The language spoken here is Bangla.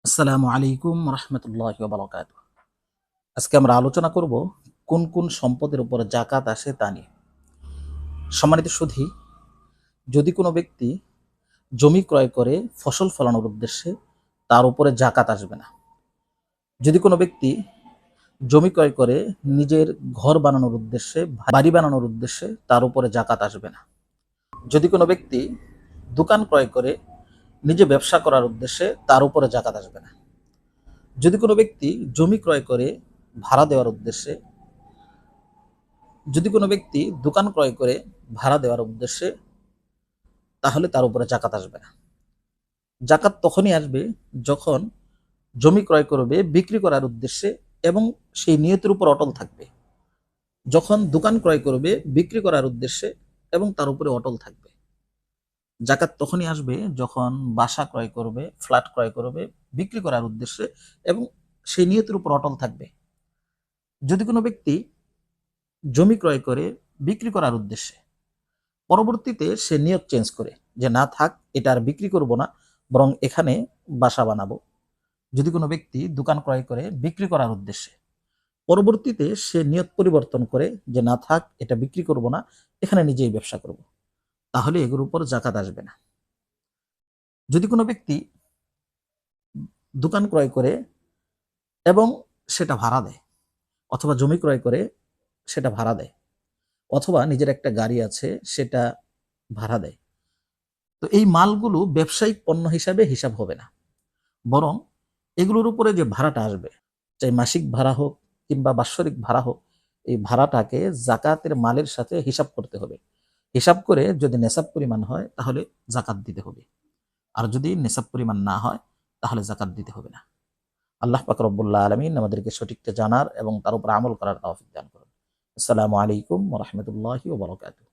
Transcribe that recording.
আসসালামু আলাইকুম রহমতুল্লাহি ওয়া বারাকাতুহু। আজকে আমরা আলোচনা করব কোন কোন সম্পদের উপর জাকাত আসে তা নিয়ে। সম্মানিত সুধী, যদি কোনো ব্যক্তি জমি ক্রয় করে ফসল ফলানোর উদ্দেশ্যে, তার উপরে জাকাত আসবে না। যদি কোনো ব্যক্তি জমি ক্রয় করে নিজের ঘর বানানোর উদ্দেশ্যে, বাড়ি বানানোর উদ্দেশ্যে, তার উপরে জাকাত আসবে না। যদি কোনো ব্যক্তি দোকান ক্রয় করে নিজে ব্যবসা করার উদ্দেশ্যে, তার উপরে জাকাত আসবে না। যদি কোনো ব্যক্তি জমি ক্রয় করে ভাড়া দেওয়ার উদ্দেশ্যে, যদি কোনো ব্যক্তি দোকান ক্রয় করে ভাড়া দেওয়ার উদ্দেশ্যে, তাহলে তার উপরে জাকাত আসবে না। জাকাত তখনই আসবে যখন জমি ক্রয় করবে বিক্রি করার উদ্দেশ্যে এবং সেই নিয়তের উপর অটল থাকবে। যখন দোকান ক্রয় করবে বিক্রি করার উদ্দেশ্যে এবং তার উপরে অটল থাকবে। জাকাত তখনই আসবে যখন বাসা ক্রয় করবে, ফ্ল্যাট ক্রয় করবে বিক্রি করার উদ্দেশ্যে এবং সেই নিয়তের উপর অটল থাকবে। যদি কোনো ব্যক্তি জমি ক্রয় করে বিক্রি করার উদ্দেশ্যে পরবর্তীতে সে নিয়ত চেঞ্জ করে যে না থাক, এটা আর বিক্রি করব না, বরং এখানে বাসা বানাবো। যদি কোনো ব্যক্তি দোকান ক্রয় করে বিক্রি করার উদ্দেশ্যে পরবর্তীতে সে নিয়ত পরিবর্তন করে যে না থাক, এটা বিক্রি করব না, এখানে নিজেই ব্যবসা করব, তাহলে এগুলোর উপর জাকাত আসবে না। যদি কোনো ব্যক্তি দোকান ক্রয় করে এবং সেটা ভাড়া দেয়, অথবা জমি ক্রয় করে সেটা ভাড়া দেয়, অথবা নিজের একটা গাড়ি আছে সেটা ভাড়া দেয়, তো এই মালগুলো ব্যবসায়িক পণ্য হিসাবে হিসাব হবে না, বরং এগুলোর উপরে যে ভাড়াটা আসবে, চাই মাসিক ভাড়া হোক কিংবা বাৎসরিক ভাড়া হোক, এই ভাড়াটাকে জাকাতের মালের সাথে হিসাব করতে হবে। হিসাব করে যদি নেসাব পরিমাণ হয় তাহলে জাকাত দিতে হবে, আর যদি নেসাব পরিমাণ না হয় তাহলে জাকাত দিতে হবে না। আল্লাহ পাক রব্বুল আলামিন আমাদেরকে সঠিকটা জানার এবং তার উপর আমল করার তৌফিক দান করুন। আসসালামু আলাইকুম ওয়া রাহমাতুল্লাহি ওয়া বারাকাতুহু।